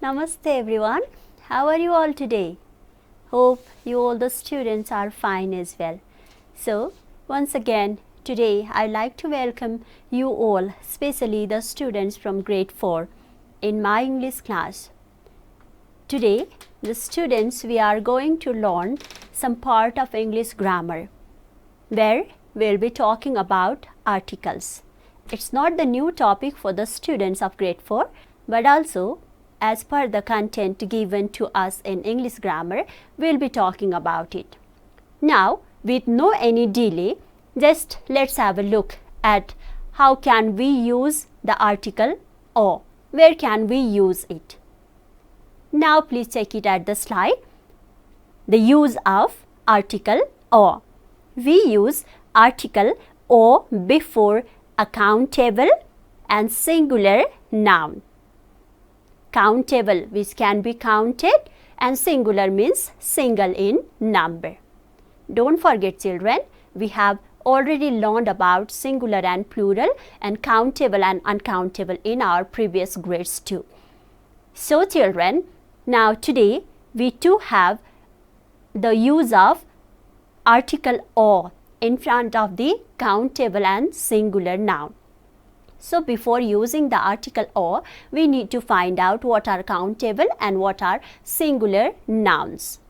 Namaste everyone. How are you all today? Hope you all the students are fine as well. So, once again, today I like to welcome you all, especially the students from grade 4 in my English class. Today, the students, we are going to learn some part of English grammar where we'll be talking about articles. It's not the new topic for the students of grade 4, but also as per the content given to us in English grammar, we'll be talking about it. Now, with no any delay, just let's have a look at how can we use the article or where can we use it. Now, please check it at the slide. The use of article or. We use article or before a countable and singular noun. Countable, which can be counted, and singular means single in number. Don't forget children, we have already learned about singular and plural and countable and uncountable in our previous grades too. So children, now today we too have the use of article or in front of the countable and singular noun. So before using the article or, we need to find out what are countable and what are singular nouns.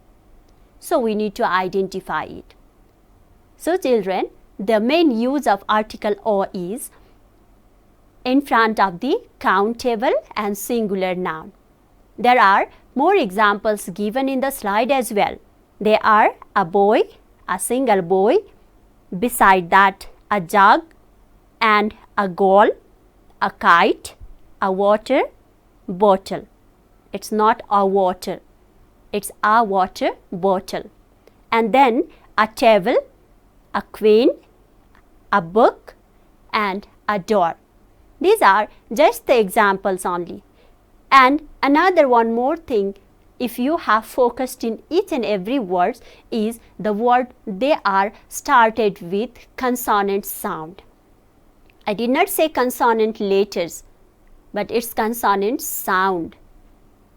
So we need to identify it. So children, the main use of article or is in front of the countable and singular noun. There are more examples given in the slide as well. They are a boy, a single boy, beside that a jug and a goal, a kite, a water bottle. It's not a water, it's a water bottle. And then a table, a queen, a book and a door. These are just the examples only. And another one more thing, if you have focused in each and every word, is the word they are started with consonant sound. I did not say consonant letters, but it's consonant sound.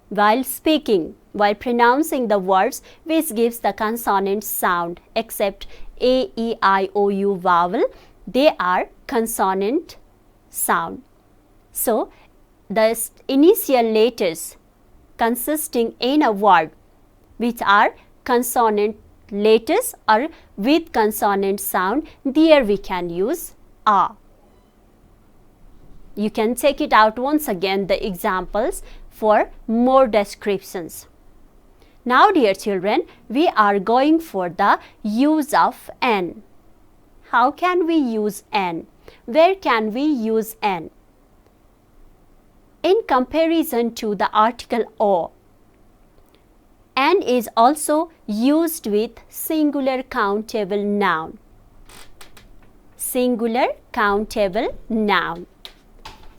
While speaking, while pronouncing the words which gives the consonant sound, except A, E, I, O, U vowel, they are consonant sound. So, the initial letters consisting in a word which are consonant letters or with consonant sound, there we can use a. You can check it out once again, the examples for more descriptions. Now dear children, we are going for the use of an. How can we use an? Where can we use an? In comparison to the article or, an is also used with singular countable noun. Singular countable noun.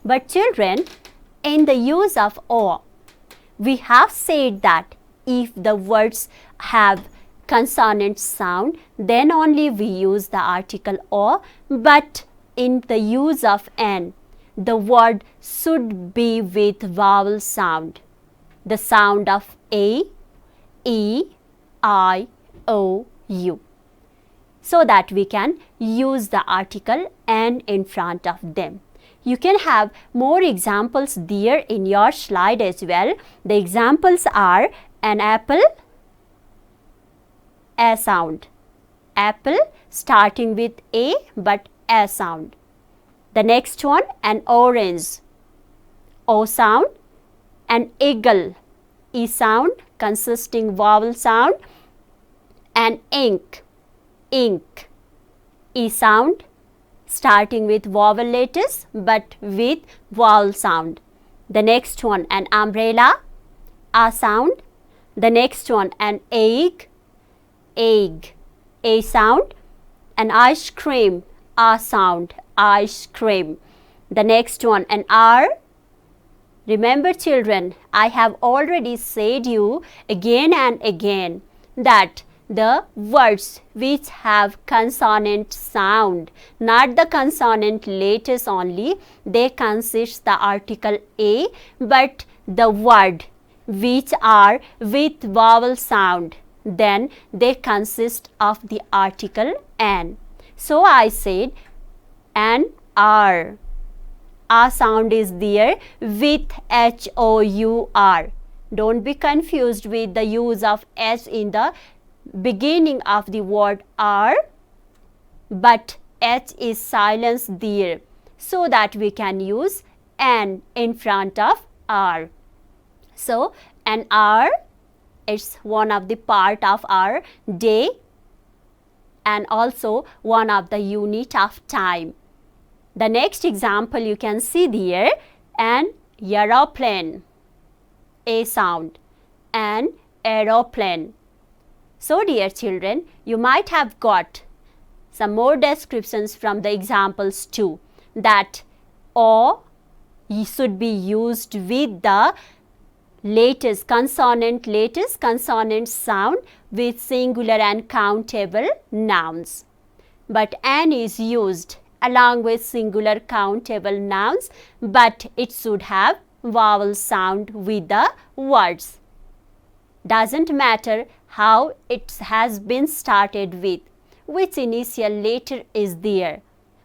But children, in the use of or, we have said that if the words have consonant sound, then only we use the article or, but in the use of an, the word should be with vowel sound, the sound of A, E, I, O, U, so that we can use the article an in front of them. You can have more examples there in your slide as well. The examples are an apple, a sound. Apple starting with A but a sound. The next one, an orange, O sound. An eagle, E sound consisting vowel sound. An ink, ink, E sound starting with vowel letters but with vowel sound. The next one, an umbrella, A sound. The next one, an egg, egg, A sound. An ice cream, A sound, ice cream. The next one, an R. Remember children, I have already said you again and again that the words which have consonant sound, not the consonant letters only, they consist the article A, but the word which are with vowel sound, then they consist of the article an. So I said an, are. A sound is there with H-O-U-R. Don't be confused with the use of H in the beginning of the word are, but H is silenced there, so that we can use an in front of R. So an hour, it's one of the part of our day and also one of the unit of time. The next example you can see there, an aeroplane, a sound, an aeroplane. So dear children, you might have got some more descriptions from the examples too, that O should be used with the latest consonant sound with singular and countable nouns. But an is used along with singular countable nouns, but it should have vowel sound with the words. Doesn't matter how it has been started with, which initial letter is there,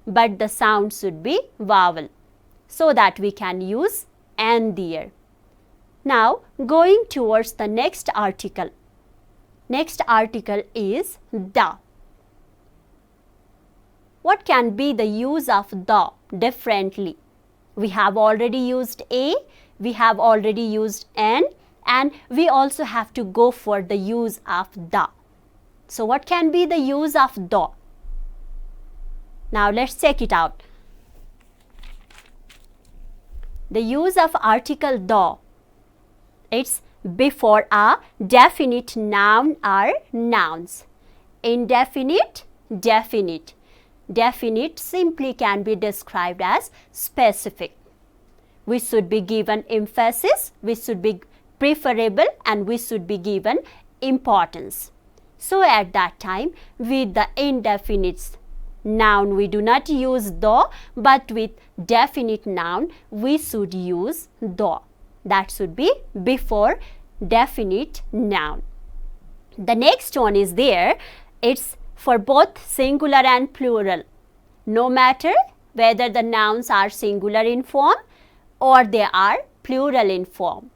but the sound should be vowel, so that we can use an there. Now going towards the next article. Next article is the. What can be the use of the differently? We have already used a, we have already used an, and we also have to go for the use of the. So what can be the use of the? Now let's check it out. The use of article the, it's before a definite noun or nouns. Indefinite, definite. Definite simply can be described as specific. We should be given emphasis, we should be preferable, and we should be given importance. So at that time, with the indefinite noun we do not use the, but with definite noun we should use the. That should be before definite noun. The next one is there, it's for both singular and plural, no matter whether the nouns are singular in form or they are plural in form.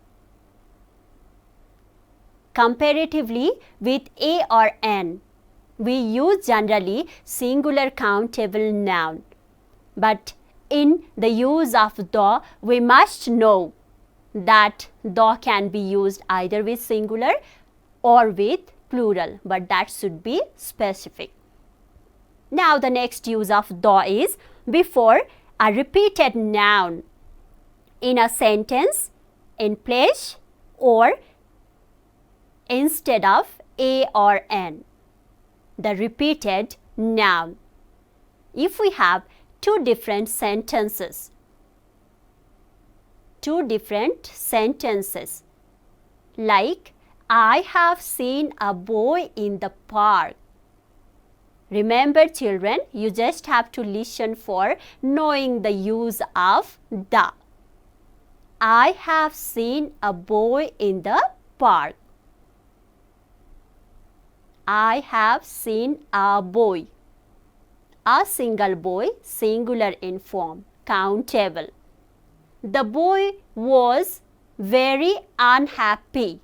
Comparatively with a or an, we use generally singular countable noun, but in the use of the, we must know that the can be used either with singular or with plural, but that should be specific. Now the next use of the is before a repeated noun in a sentence, in place or instead of a or an. The repeated noun. If we have two different sentences like I have seen a boy in the park. Remember children, you just have to listen for knowing the use of the. I have seen a boy in the park. I have seen a boy. A single boy, singular in form, countable. The boy was very unhappy.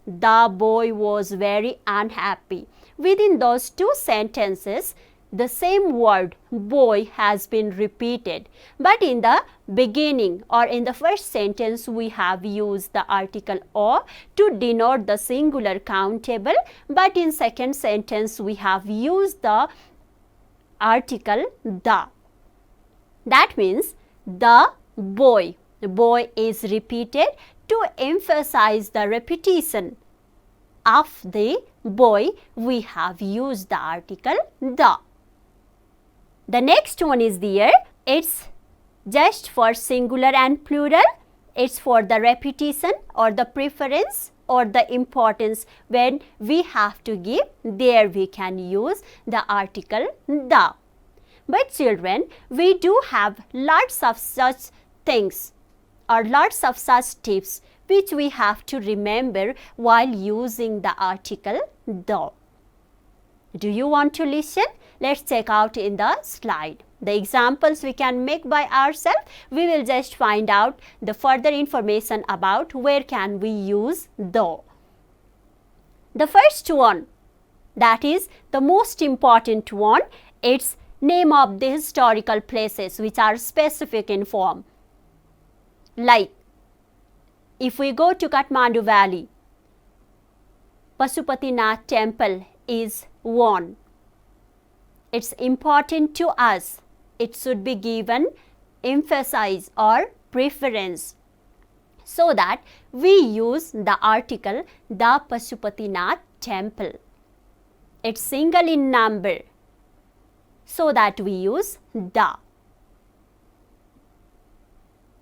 The boy was very unhappy. Within those two sentences, the same word boy has been repeated, but in the beginning or in the first sentence we have used the article o to denote the singular countable, but in second sentence we have used the article the. That means the boy is repeated to emphasize the repetition of the boy. We have used the article the. The next one is there, it's just for singular and plural, it's for the repetition or the preference or the importance. When we have to give, there we can use the article the. But children, we do have lots of such things are lots of such tips which we have to remember while using the article the. Do you want to listen? Let's check out in the slide. The examples we can make by ourselves. We will just find out the further information about where can we use the. The first one, that is the most important one, it's name of the historical places which are specific in form. Like if we go to Kathmandu Valley, Pashupatinath temple is one. It's important to us. It should be given emphasis or preference, so that we use the article the Pashupatinath temple. It's single in number, so that we use the.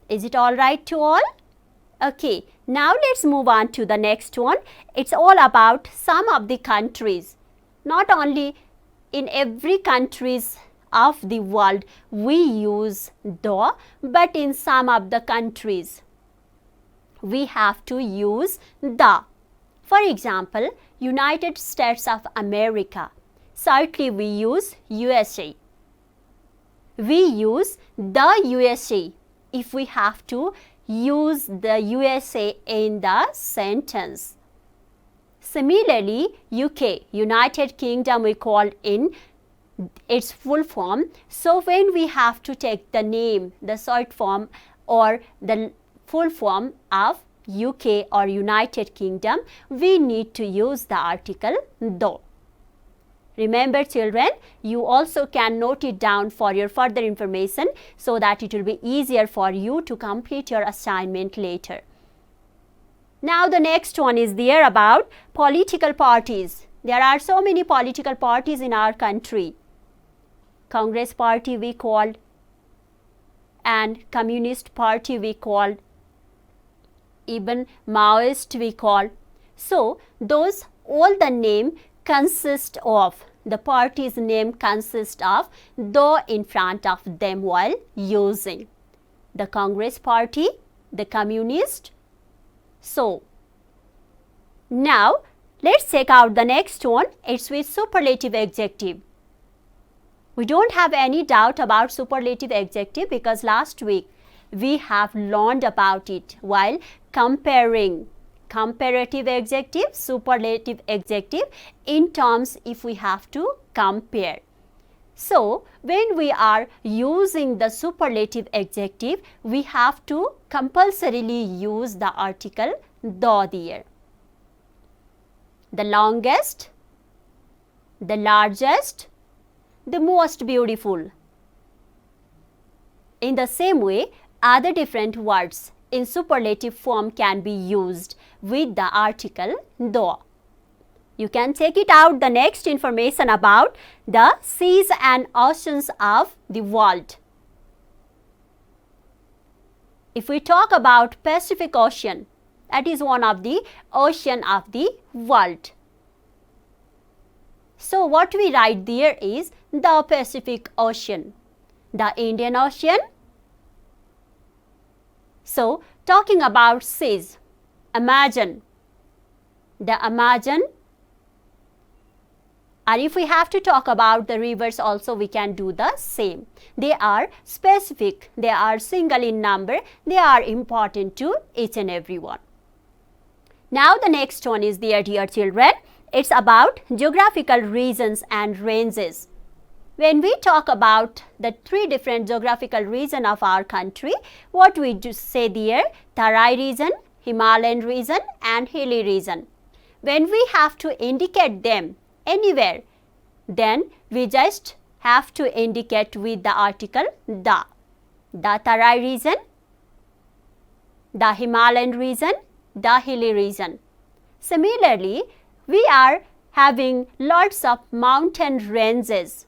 Is it all right to all? Okay, now let's move on to the next one. It's all about some of the countries. Not only in every countries of the world we use the, but in some of the countries we have to use the. For example, United States of America, certainly we use USA. We use the USA if we have to use the USA in the sentence. Similarly, UK, United Kingdom, we call in its full form. So when we have to take the name, the short form or the full form of UK or United Kingdom, we need to use the article the. Remember children, you also can note it down for your further information so that it will be easier for you to complete your assignment later. Now the next one is there about political parties. There are so many political parties in our country. Congress party we called, and Communist party we called, even Maoist we call. So those all the name consist of, the party's name consists of the in front of them while using. The Congress party, the Communist. So now let's check out the next one. It's with superlative adjective. We don't have any doubt about superlative adjective because last week we have learned about it while comparing comparative adjective, superlative adjective in terms if we have to compare. So when we are using the superlative adjective, we have to compulsorily use the article the there. The longest, the largest, the most beautiful. In the same way, other different words in superlative form can be used with the article the. You can check it out the next information about the seas and oceans of the world. If we talk about Pacific Ocean, that is one of the ocean of the world. So what we write there is the Pacific Ocean, the Indian Ocean. So talking about seas, Amazon, the Amazon. And if we have to talk about the rivers also, we can do the same. They are specific, they are single in number, they are important to each and every one. Now the next one is there, dear children. It's about geographical regions and ranges. When we talk about the three different geographical regions of our country, what we do say there, Tarai region, Himalayan region and hilly region. When we have to indicate them anywhere, then we just have to indicate with the article the. The Tarai region, the Himalayan region, the hilly region. Similarly, we are having lots of mountain ranges,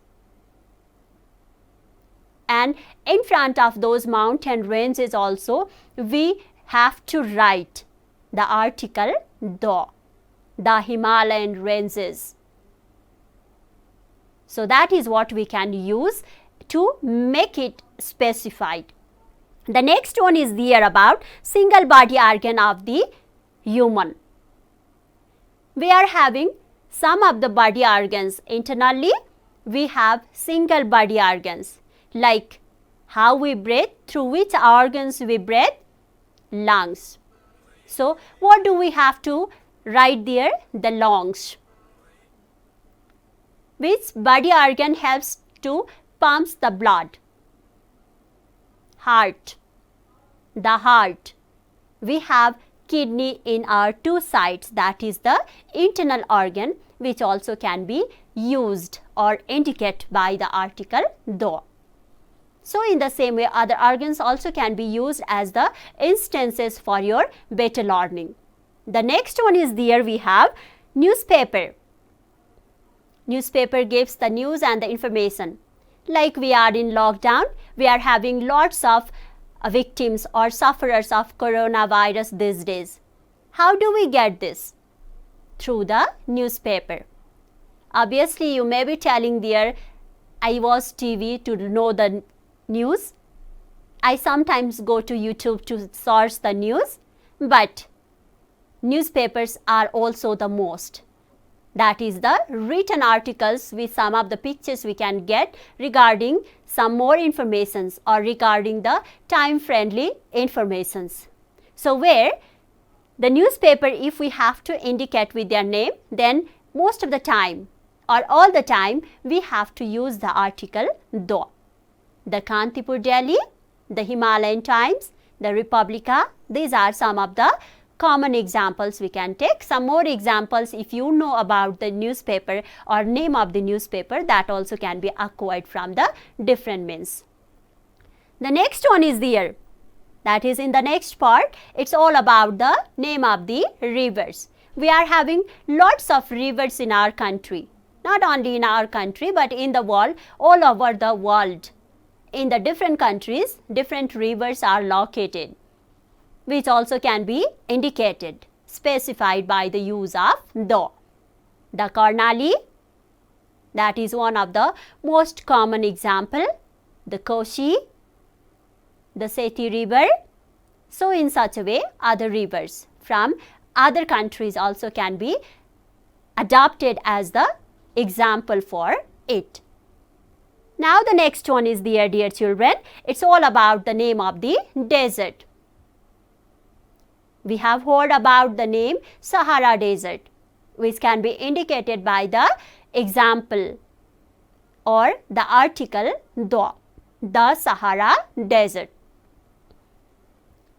and in front of those mountain ranges also we have to write the article the Himalayan ranges. So that is what we can use to make it specified. The next one is there about single body organ of the human. We are having some of the body organs. Internally, we have single body organs like how we breathe, through which organs we breathe, lungs. So, what do we have to write there? The lungs. Which body organ helps to pump the blood? Heart. The heart. We have kidney in our two sides, that is the internal organ, which also can be used or indicated by the article the. So, in the same way, other organs also can be used as the instances for your better learning. The next one is there we have newspaper. Newspaper gives the news and the information. Like we are in lockdown, we are having lots of victims or sufferers of coronavirus these days. How do we get this? Through the newspaper. Obviously, you may be telling there, I watch TV to know the news. I sometimes go to YouTube to search the news, but newspapers are also the most. That is the written articles with some of the pictures we can get regarding some more informations or regarding the time friendly informations. So, where the newspaper, if we have to indicate with their name, then most of the time or all the time we have to use the article the. The Kantipur Daily, the Himalayan Times, the Republica, these are some of the common examples we can take. Some more examples, if you know about the newspaper or name of the newspaper, that also can be acquired from the different means. The next one is there, that is in the next part, it's all about the name of the rivers. We are having lots of rivers in our country, not only in our country but in the world, all over the world. In the different countries, different rivers are located, which also can be indicated, specified by the use of the. The Karnali, that is one of the most common example, the Koshi, the Seti river. So, in such a way, other rivers from other countries also can be adopted as the example for it. Now, the next one is there, dear children, it's all about the name of the desert. We have heard about the name Sahara Desert, which can be indicated by the example or the article the Sahara Desert.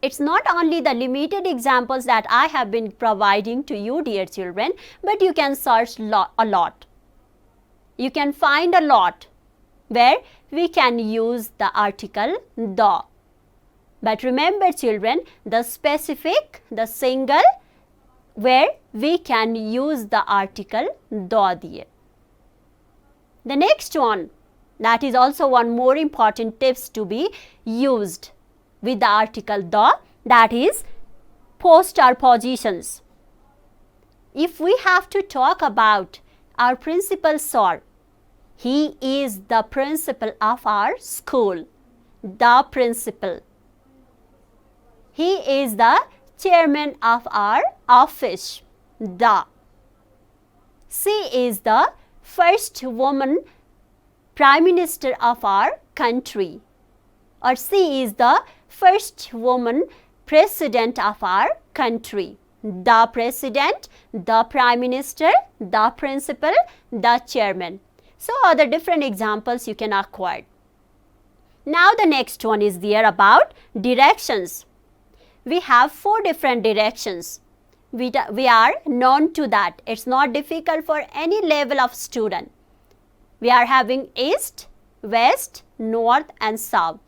It's not only the limited examples that I have been providing to you, dear children, but you can search a lot. You can find a lot where we can use the article the. But remember children, the specific, the single, where we can use the article the there. The next one, that is also one more important tips to be used with the article the, that is post or positions. If we have to talk about our principal sir, he is the principal of our school, the principal. He is the chairman of our office, the. She is the first woman prime minister of our country, or she is the first woman president of our country. The president, the prime minister, the principal, the chairman. So, other different examples you can acquire. Now, the next one is there about directions. We have 4 different directions. We are known to that. It's not difficult for any level of student. We are having east, west, north and south.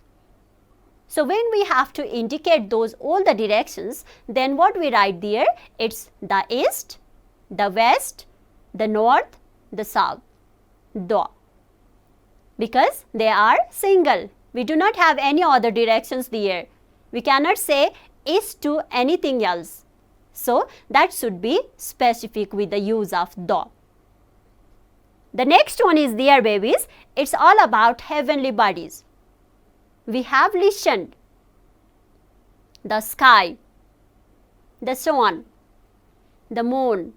So, when we have to indicate those all the directions, then what we write there? It's the east, the west, the north, the south, the. Because they are single. We do not have any other directions there. We cannot say east to anything else. So, that should be specific with the use of the. The next one is there, babies. It's all about heavenly bodies. We have listened the sky, the sun, the moon,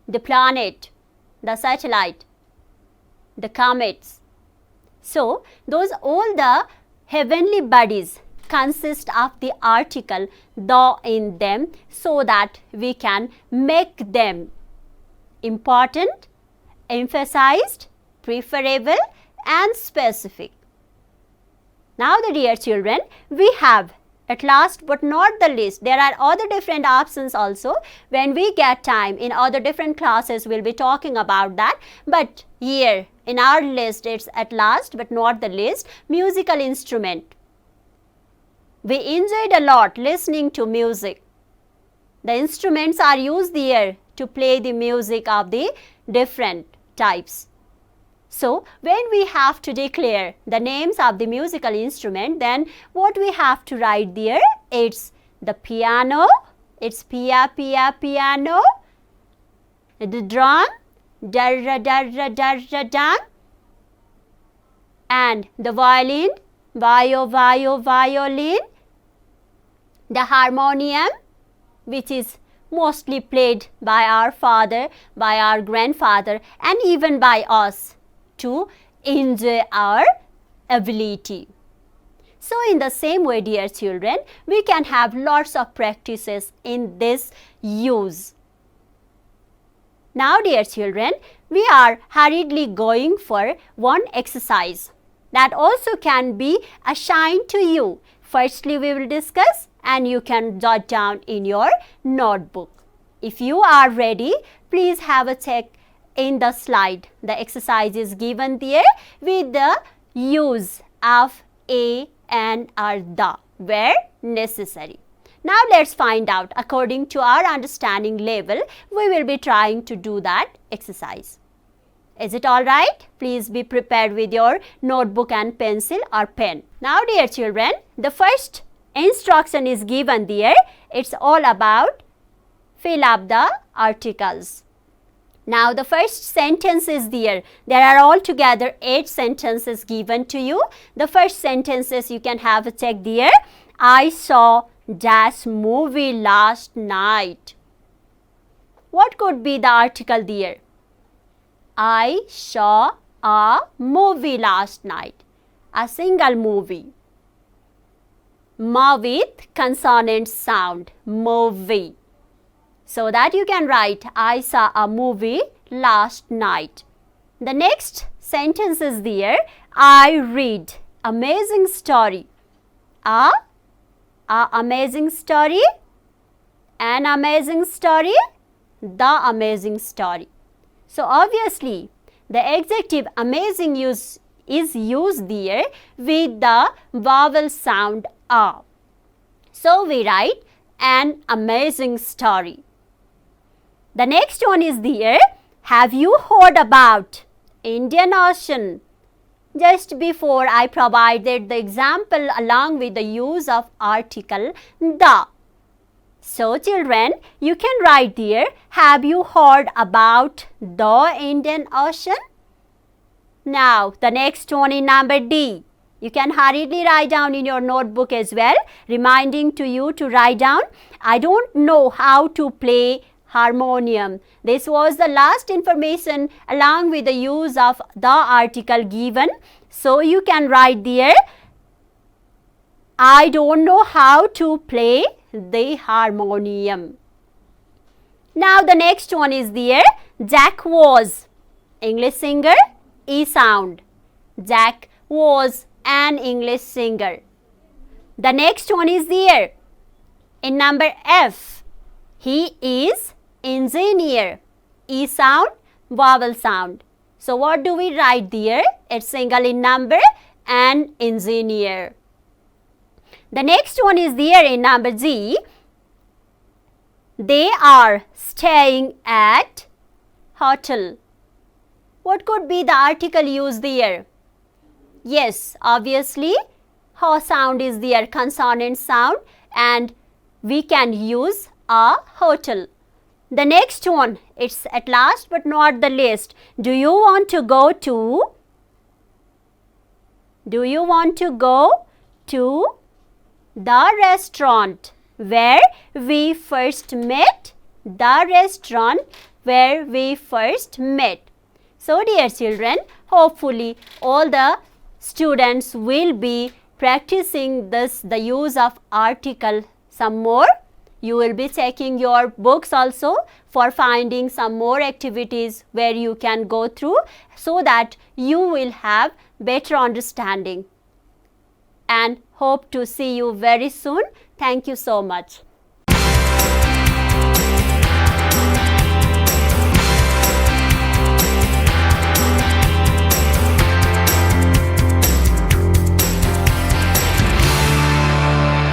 the planet, the satellite, the comets. So, those all the heavenly bodies consist of the article the in them, so that we can make them important, emphasized, preferable and specific. Now, the dear children, we have at last but not the least, there are other different options also. When we get time in other different classes, we will be talking about that. But here in our list, it's at last but not the least, musical instrument. We enjoyed a lot listening to music. The instruments are used there to play the music of the different types. So, when we have to declare the names of the musical instrument, then what we have to write there? It's the piano, it's piano, the drum, dum, and the violin, violin, the harmonium, which is mostly played by our father, by our grandfather, and even by us to enjoy our ability. So, in the same way, dear children, we can have lots of practices in this use. Now, dear children, we are hurriedly going for one exercise that also can be assigned to you. Firstly, we will discuss and you can jot down in your notebook. If you are ready, please have a check in the slide. The exercise is given there with the use of a and or the where necessary. Now, let's find out according to our understanding level, we will be trying to do that exercise. Is it all right? Please be prepared with your notebook and pencil or pen. Now, dear children, the first instruction is given there. It's all about fill up the articles. Now, the first sentence is there. There are altogether 8 sentences given to you. The first sentences you can have a check there. I saw that movie last night. What could be the article there? I saw a movie last night. A single movie. Ma with consonant sound. Movie. So that you can write, I saw a movie last night. The next sentence is there. I read amazing story. A amazing story. An amazing story. The amazing story. So obviously, the adjective amazing is used there with the vowel sound A. So we write an amazing story. The next one is there. Have you heard about Indian Ocean? Just before I provided the example along with the use of article the. So children, you can write there, have you heard about the Indian Ocean? Now, the next one in number D. You can hurriedly write down in your notebook as well, reminding to you to write down, I don't know how to play harmonium. This was the last information along with the use of the article given. So, you can write there, I don't know how to play the harmonium. Now, the next one is there. Jack was English singer, E sound. Jack was an English singer. The next one is there. In number F, he is engineer. E sound, vowel sound. So, what do we write there? It's single in number and engineer. The next one is there in number G. They are staying at hotel. What could be the article used there? Yes, obviously, ho sound is there, consonant sound, and we can use a hotel. The next one, it's at last but not the least. Do you want to go to The restaurant where we first met. The restaurant where we first met. So dear children, hopefully all the students will be practicing the use of article some more. You will be checking your books also for finding some more activities where you can go through so that you will have better understanding. And hope to see you very soon. Thank you so much.